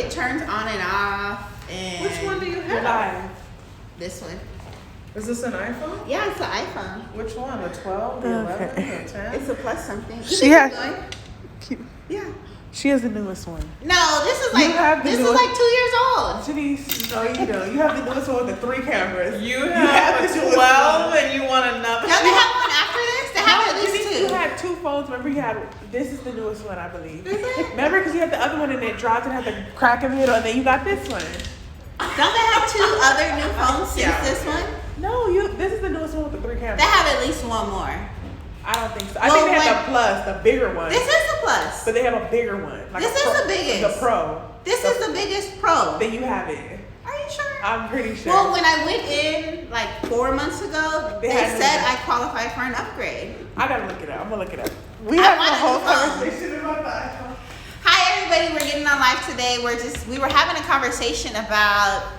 It turns on and off. And which one do you have? This one. Is this an iPhone? Yeah, it's an iPhone. Which one? The 12, the 11, the 10? It's a plus something. She has. Yeah. She has the newest one. No, this is like 2 years old. Janice, no, you don't. You have the newest one with the 3 cameras. You have the 12 and you want another? No, they have one after this. They have at least 2. You had 2 phones. Remember, you had. This is the newest one, I believe. Is it? Remember, because you had the other one and it dropped and had the crack in the middle, and then you got this one. Don't they have 2 other new phones since this one? No, this is the newest one with the 3 cameras. They have at least one more. I don't think so. I think they have the plus, the bigger one. This is the plus. But they have a bigger one. Like this is the biggest. The Pro. This is the biggest Pro. Then you have it. Are you sure? I'm pretty sure. Well, when I went in like 4 months ago, they said I qualified for an upgrade. I gotta look it up. I'm gonna look it up. We had a whole conversation about the iPhone. Hi everybody, we're getting on live today. We were having a conversation about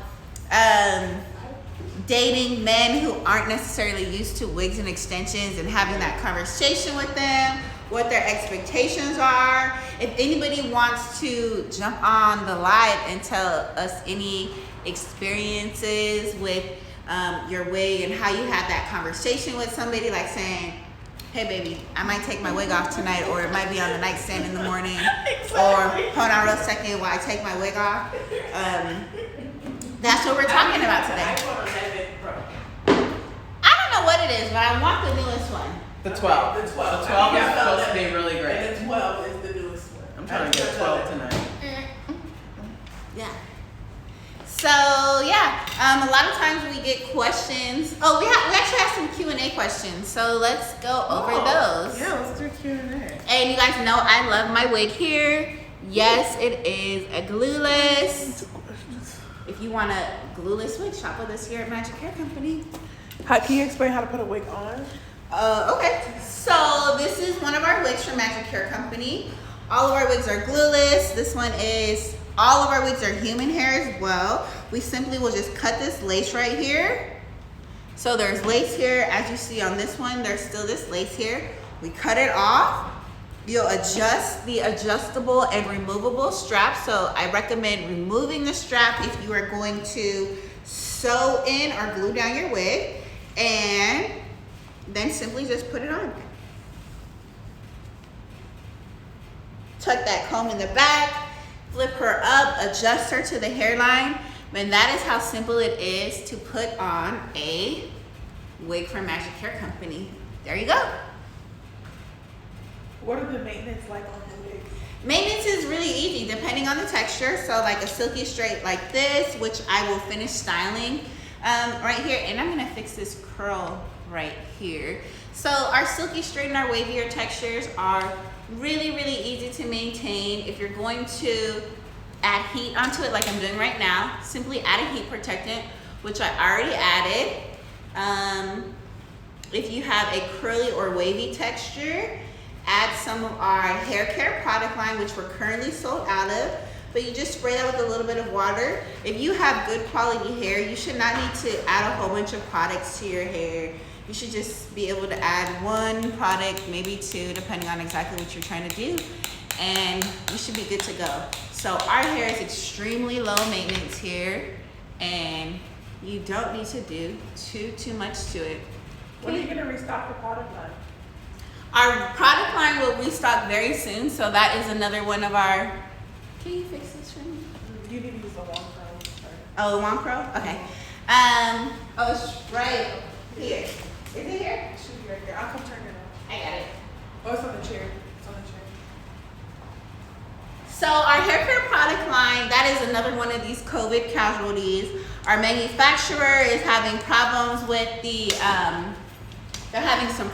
dating men who aren't necessarily used to wigs and extensions, and having that conversation with them, what their expectations are. If anybody wants to jump on the live and tell us any experiences with your wig and how you had that conversation with somebody, like saying, hey baby, I might take my wig off tonight, or it might be on the nightstand in the morning, or hold on real second while I take my wig off. That's what we're talking about today. I don't know what it is, but I want the newest one. The 12. The 12 is supposed to be really great. And the 12 is the newest one. I'm trying to get 12 tonight. Yeah. So yeah, a lot of times we get questions. Oh, we actually have some Q&A questions. So let's go over those. Yeah, let's do Q&A. And you guys know I love my wig here. Yes, it is a glueless. If you want a glueless wig, shop with us here at Magic Hair Company. Can you explain how to put a wig on? Okay, so this is one of our wigs from Magic Hair Company. All of our wigs are glueless. This one is, all of our wigs are human hair as well. We simply will just cut this lace right here. So there's lace here. As you see on this one, there's still this lace here. We cut it off. You'll adjust the adjustable and removable strap. So I recommend removing the strap if you are going to sew in or glue down your wig, and then simply just put it on. Tuck that comb in the back, flip her up, adjust her to the hairline, and that is how simple it is to put on a wig from Magic Hair Company. There you go. What are the maintenance like on the wigs? Maintenance is really easy depending on the texture. So like a silky straight like this, which I will finish styling right here. And I'm gonna fix this curl right here. So our silky straight and our wavier textures are really, really easy to maintain. If you're going to add heat onto it like I'm doing right now, simply add a heat protectant, which I already added. If you have a curly or wavy texture, add some of our hair care product line, which we're currently sold out of, but you just spray that with a little bit of water. If you have good quality hair, you should not need to add a whole bunch of products to your hair. You should just be able to add 1 product, maybe 2, depending on exactly what you're trying to do, and you should be good to go. So our hair is extremely low maintenance here, and you don't need to do too much to it. When are you gonna restock the product line? Our product line will restock very soon, so that is another one of our. Can you fix this for me? You need to use the Wong Pro. Oh, the Wong Pro? Okay. Oh, it's right here. Is it here? It should be right there. I'll come turn it on. I got it. Oh, it's on the chair. It's on the chair. So our hair care product line, that is another one of these COVID casualties. Our manufacturer is having problems with the, they're having some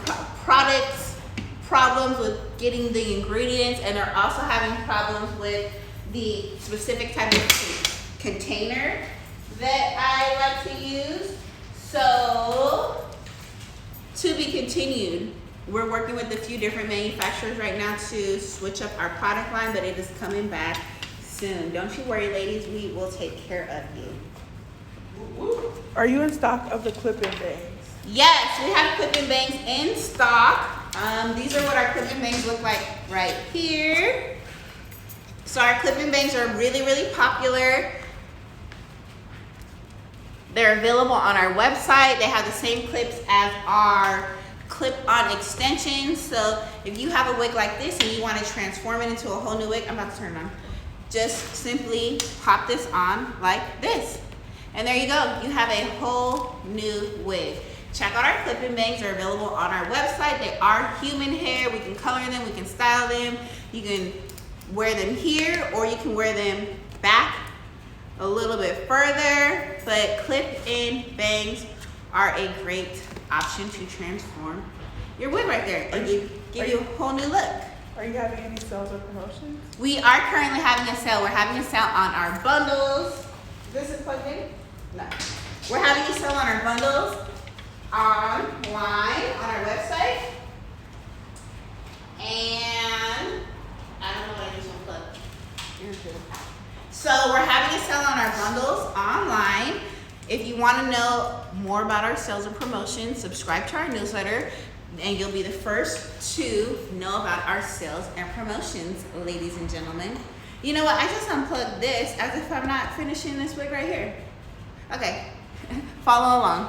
problems with getting the ingredients, and they're also having problems with the specific type of container that I like to use. So, to be continued. We're working with a few different manufacturers right now to switch up our product line, but it is coming back soon. Don't you worry, ladies, we will take care of you. Are you in stock of the clip-in bangs? Yes, we have clip-in bangs in stock. These are what our clip-in bangs look like right here. So our clip-in bangs are really, really popular. They're available on our website. They have the same clips as our clip-on extensions. So if you have a wig like this and you want to transform it into a whole new wig, I'm about to turn it on. Just simply pop this on like this. And there you go. You have a whole new wig. Check out our clip-in bangs. They're available on our website. They are human hair. We can color them. We can style them. You can wear them here, or you can wear them back a little bit further. But clip-in bangs are a great option to transform your wig right there and give you a whole new look. Are you having any sales or promotions? We are currently having a sale. We're having a sale on our bundles. This is plugged in? No. We're having a sale on our bundles online on our website. And I don't know what I just unplugged. So we're having a sale on our bundles online. If you want to know more about our sales and promotions, subscribe to our newsletter and you'll be the first to know about our sales and promotions, ladies and gentlemen. You know what? I just unplugged this as if I'm not finishing this wig right here. Okay, follow along.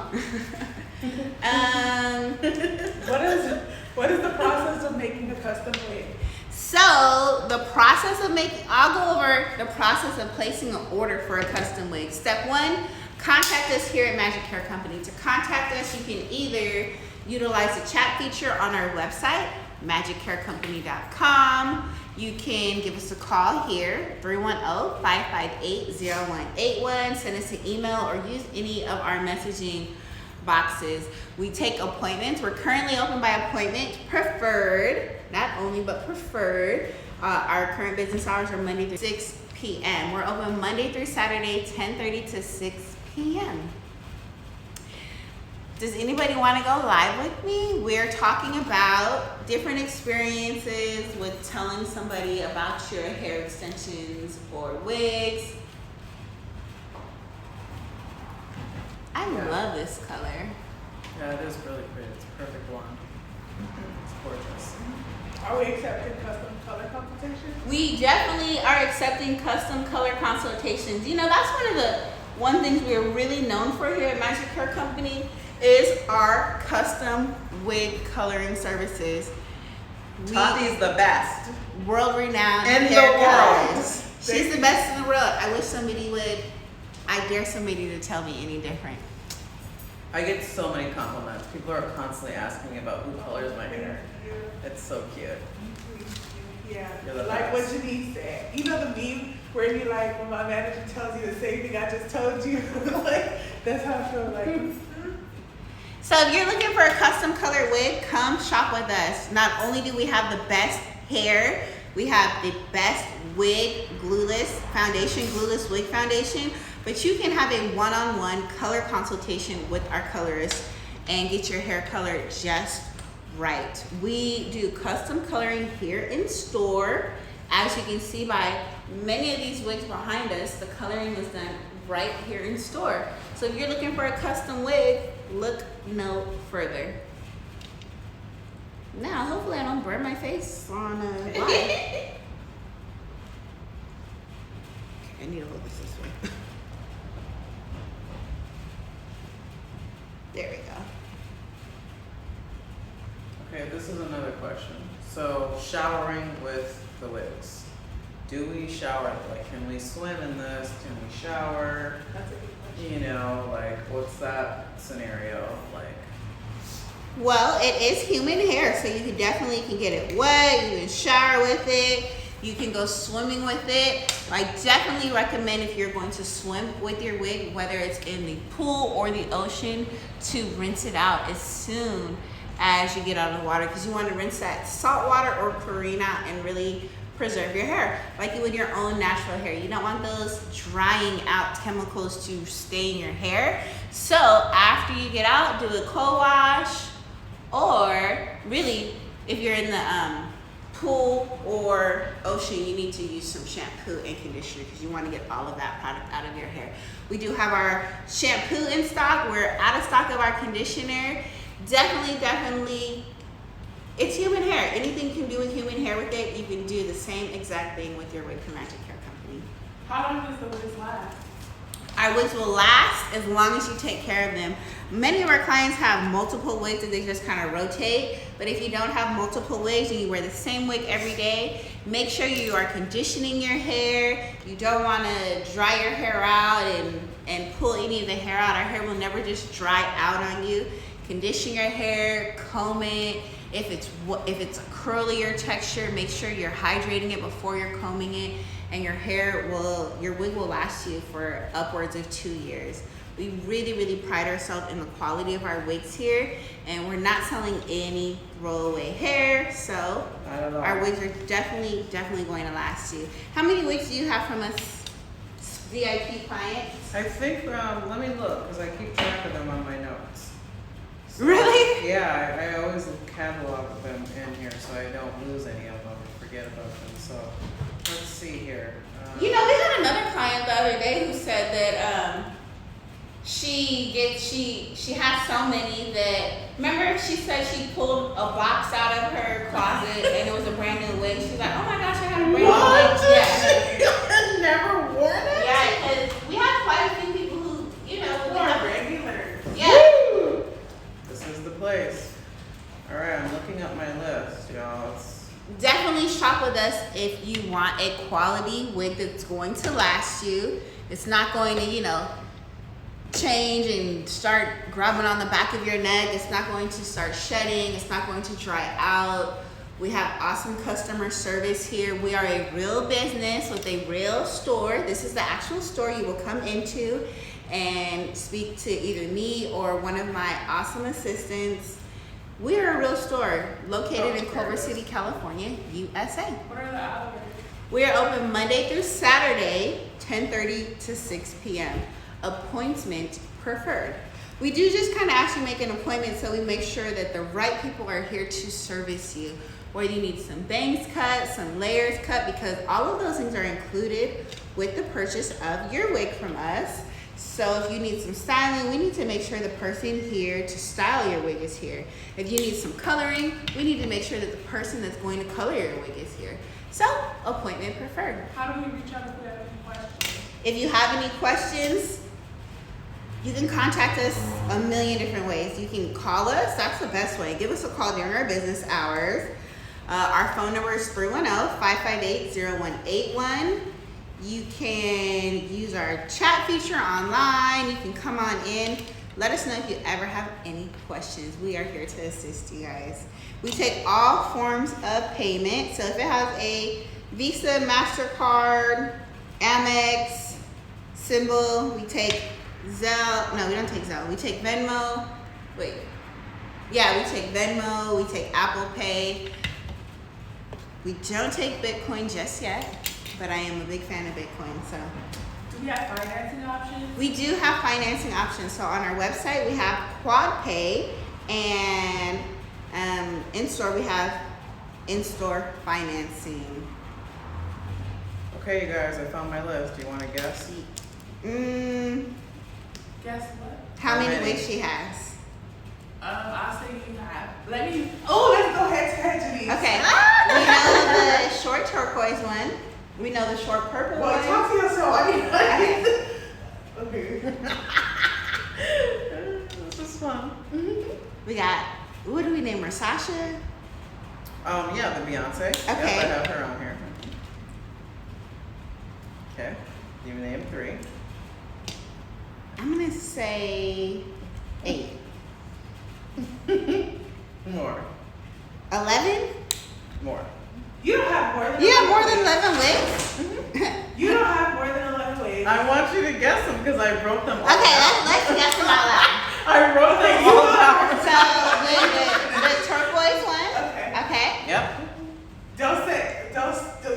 What is the process of making a custom wig? So the process of I'll go over the process of placing an order for a custom wig. Step one, contact us here at Magic Hair Company. To contact us, you can either utilize the chat feature on our website, magichaircompany.com. You can give us a call here, 310-558-0181. Send us an email or use any of our messaging boxes. We take appointments. We're currently open by appointment, preferred, not only, but preferred. Our current business hours are Monday through 6 p.m. We're open Monday through Saturday, 10:30 to 6 p.m. Does anybody want to go live with me? We're talking about different experiences with telling somebody about your hair extensions or wigs. I love this color. Yeah, it is really pretty. It's perfect blonde. It's gorgeous. Are we accepting custom color consultations? We definitely are accepting custom color consultations. You know, that's one things we're really known for here at Magic Hair Company is our custom wig coloring services. Tati's the best. World-renowned In hair the world. colorist. She's the best in the world. I wish somebody would. I dare somebody to tell me any different. I get so many compliments. People are constantly asking me about who colors my hair. It's so cute. Yeah, You're the like best. what Janice said. You know the meme where you like, when my manager tells you the same thing I just told you? Like, that's how I feel like. So if you're looking for a custom colored wig, come shop with us. Not only do we have the best hair, we have the best wig glueless foundation, glueless wig foundation, but you can have a one-on-one color consultation with our colorist and get your hair colored just right. We do custom coloring here in store. As you can see by many of these wigs behind us, the coloring is done right here in store. So if you're looking for a custom wig, look no further. Now, hopefully I don't burn my face on a live. Okay, I need to hold this way. There we go. Okay, this is another question. So, showering with the wigs. Do we shower? Like, can we swim in this? Can we shower? That's a good question. You know, like, what's that scenario like? Well, it is human hair, so you can definitely get it wet. You can shower with it. You can go swimming with it. I definitely recommend if you're going to swim with your wig, whether it's in the pool or the ocean, to rinse it out as soon as you get out of the water, because you want to rinse that salt water or chlorine out and really preserve your hair like you would your own natural hair. You don't want those drying out chemicals to stain your hair. So after you get out, do a co-wash, or really if you're in the pool or ocean, you need to use some shampoo and conditioner because you want to get all of that product out of your hair. We do have our shampoo in stock. We're out of stock of our conditioner. Definitely, It's human hair. Anything you can do with human hair with it, you can do the same exact thing with your wig from Magic Hair Company. How long does the wigs last? Our wigs will last as long as you take care of them. Many of our clients have multiple wigs that they just kind of rotate, but if you don't have multiple wigs and you wear the same wig every day, make sure you are conditioning your hair. You don't want to dry your hair out and pull any of the hair out. Our hair will never just dry out on you. Condition your hair, comb it. If it's a curlier texture, make sure you're hydrating it before you're combing it, and your wig will last you for upwards of 2 years. We really, really pride ourselves in the quality of our wigs here, and we're not selling any rollaway hair, so our wigs are definitely going to last you. How many wigs do you have from us VIP clients? I think, let me look, because I keep track of them on my notes. So, Really? Yeah, I always catalog them in here so I don't lose any of them or forget about them. So let's see here. You know, we had another client the other day who said that she has so many that, remember she said she pulled a box out of her closet and it was a brand new wig. She's like, oh my gosh, I had a brand new wig. Yeah. Never worn it? Yeah, because we have quite a few people who, you know, Who are regular? yeah. This is the place. All right, I'm looking up my list, y'all. Definitely shop with us if you want a quality wig that's going to last you. It's not going to, you know, change and start grubbing on the back of your neck. It's not going to start shedding. It's not going to dry out. We have awesome customer service here. We are a real business with a real store. This is the actual store you will come into and speak to either me or one of my awesome assistants. We are a real store located in Culver City, California, USA. What are the hours? We are open Monday through Saturday, 10:30 to 6 p.m. Appointment preferred. We do just kind of actually make an appointment so we make sure that the right people are here to service you. Whether you need some bangs cut, some layers cut, because all of those things are included with the purchase of your wig from us. So if you need some styling, we need to make sure the person here to style your wig is here. If you need some coloring, we need to make sure that the person that's going to color your wig is here. So, appointment preferred. How do we reach out if we have any questions? If you have any questions, you can contact us a million different ways. You can call us, that's the best way. Give us a call during our business hours. Our phone number is 310-558-0181. You can use our chat feature online. You can come on in. Let us know if you ever have any questions. We are here to assist you guys. We take all forms of payment. So if it has a Visa, MasterCard, Amex symbol, we take Zelle. No, we don't take Zelle. We take Venmo. Wait. Yeah, we take Venmo. We take Apple Pay. We don't take Bitcoin just yet, but I am a big fan of Bitcoin, so. Do we have financing options? We do have financing options. So on our website, we have Quad Pay, and in-store, we have in-store financing. Okay, you guys, I found my list. Do you want to guess? Guess what? How many many? wigs she has? I'll say you have. Let's go head to head, Janice. Okay, we know the short turquoise one. We know the short purple Well, one. talk to yourself. I mean, okay. This is fun. We got, what do we name her, Sasha? Yeah, the Beyonce. Okay. Yep, I have her on here. Okay. You name 3. I'm gonna say 8. More. 11? More. You don't have more than You have 11 more than wigs. 11 wigs? You don't have more than 11 wigs. I want you to guess them because I wrote them all Okay, down. let's guess them out loud. I wrote them all down. So the turquoise one. Okay. Okay. Yep. Don't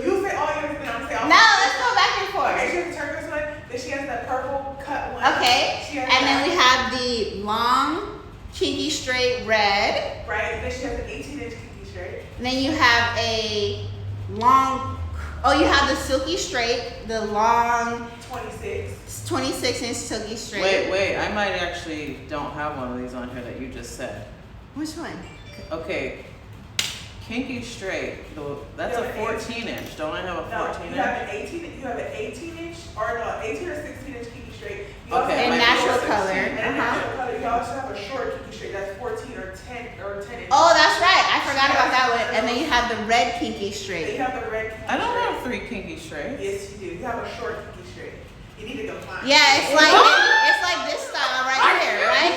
you say all yours and then I'm say all No, let's go back and forth. Okay, she has the turquoise one, then she has the purple cut one. Okay. She has And then that, we have the long, kinky straight red. right, then she has an 18-inch kinky straight. And then you have a long, you have the silky straight, the long 26-inch silky straight. Wait. I might actually don't have one of these on here that you just said. Which one? Okay. Kinky straight. That's a 14 inch. Don't I have a 14 you have inch? an 18. You have an 18 inch or no, 18 or 16 inch kinky straight. You also Okay, have In my natural 16. color. And in natural color, you also have a short kinky straight. That's 14 or 10 inches. Oh, that's right. I forgot about that one. And then you have the red kinky Then you straight. have the red kinky I don't straight. have 3 kinky straights. Yes, you do. You have a short kinky straight. You need to go find. Yeah, it's like this style right here, right?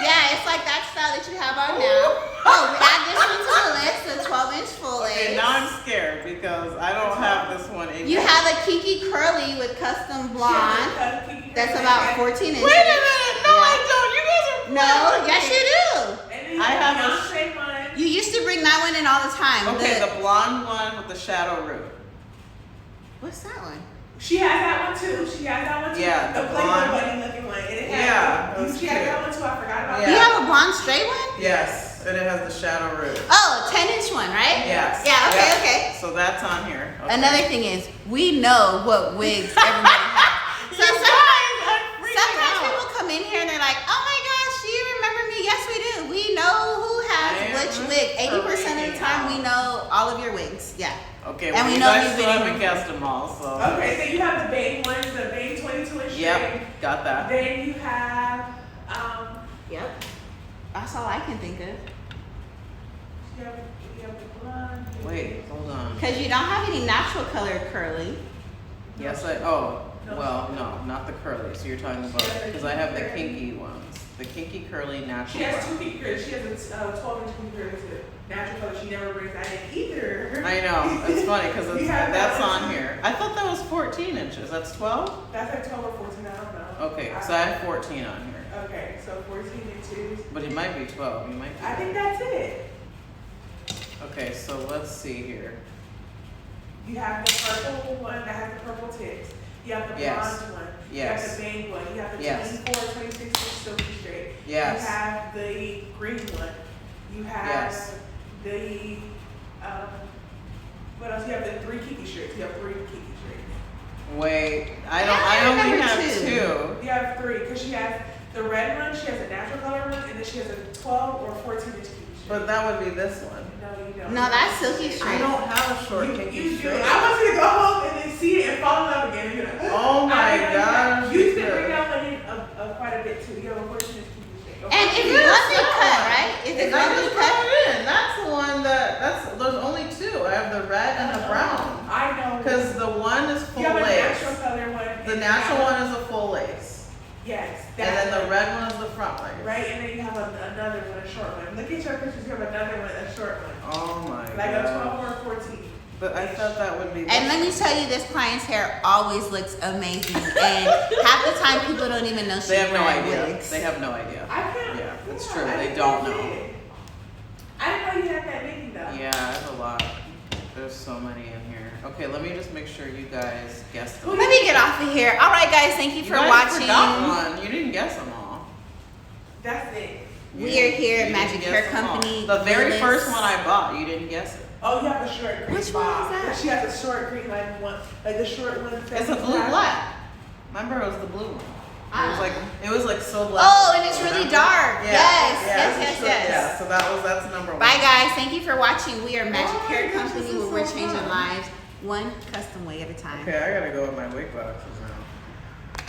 Yeah, it's like that style that you have on now. Oh, add this one to the list, the 12-inch full Okay, lace. now I'm scared because I don't have this one in You here. have a kinky curly with custom blonde. That's about 14 inches. Wait a minute! No, I don't. You guys are. No, yes you do. And then you I have have a Beyonce one. You used to bring that one in all the time. Okay, the blonde one with the shadow root. What's that one? She has that one too. She has that one too. Yeah, the the Playboy blonde. bunny looking one. And it has Yeah, it was she has cute. that one too. I forgot about Yeah. You that. have a blonde straight one? Yes, and it has the shadow root. Oh, 10-inch one, right? Yes. Yeah, okay, Yeah. okay. So that's on here. Okay. Another thing is, we know what wigs everybody has. So You sometimes, guys, I'm freaking sometimes out. people come in here and they're like, oh my gosh, do you remember me? Yes, we do. We know who has I am which wig. 80% of the time, we freaking know all of your wigs. Yeah. Okay, And well, we you know guys you've still been haven't in- guessed them all, so. Okay, so you have the Bang ones, the Bang 22-inch straight. Yep, got that. Then you have Yep. That's all I can think of. you have the blonde. Wait, hold on. Because you don't have any natural color curly. Yes, well, no, not the curly. So you're talking about, because I have the kinky ones. The kinky curly natural She has one. 2 kinky curls. She has a 12-inch kinky curl too. Natural color. She never brings that in either. I know, it's funny because You have that's that one on too? here. I thought that was 14 inches. That's 12? That's like 12 or 14. I don't know. Okay, so I have 14 on here. Okay, so 14 inches. But it might be 12. You might be. I think that's it. Okay, so let's see here. You have the purple one that has the purple tips. You have the Yes. blonde one. Yes. You have the Bang one. You have the Yes. 24, 26 inch silky straight. Yes. You have the green one. You have Yes. the what else? You have the 3 kinky straights. You have 3 kinky straights. Wait, I I only remember have two. 2. You have 3 because she has the red one. She has a natural color one, and then she has a 12 or 14 inch kinky straight. But that would be this one. No, you don't. No, that's silky I straight. don't have a short You kinky do. straight. I want you to go home and then see it and fall in love again. And you're like, Oh my I didn't know that. gosh, You you used to could. bring that one in quite a bit too. You have a 14 inch kinky straight. Go And find it's it. Yes, bluntly that cut, one. right? Is it I bluntly just cut? brought it in. That's the one there's only 2. I have the red and the brown. I know. Because the one is full you have a lace. natural color one. The and natural that one is a full lace. Yes. And then the red one is the front lace. Right, and then you have another one, a short one. Look at your pictures. You have another one, a short one, Oh my like a god. 12 or 14. But I thought that would be And let me tell you, this client's hair always looks amazing. And half the time, people don't even know she's They have no wearing idea. wigs. They have no idea. I can't. Yeah, it's yeah, true. I They didn't don't know know. you did. I didn't know you had that many though. Yeah, I have a lot. There's so many in here. Okay, let me just make sure you guys guessed them. Let me get off of here. All right, guys, thank you You for guys watching. forgot one. You didn't guess them all. That's it. We are here at You Magic didn't Hair guess them all. Company, The very Glueless. first one I bought, you didn't guess it. Oh, you have a short green Which one bob. is that? She has a short green like one, like the short one. It's a blue black. Remember, it was the blue one. It was like so black. Oh, and it's really Remember? dark. Yeah, Yes, yeah, yes, it's yes, true. yes. Yeah, so that's number 1. Bye, guys. Thank you for watching. We are Magic Oh my Hair gosh, Company this is where we're so changing fun. lives one custom wig at a time. Okay, I gotta go with my wig boxes now.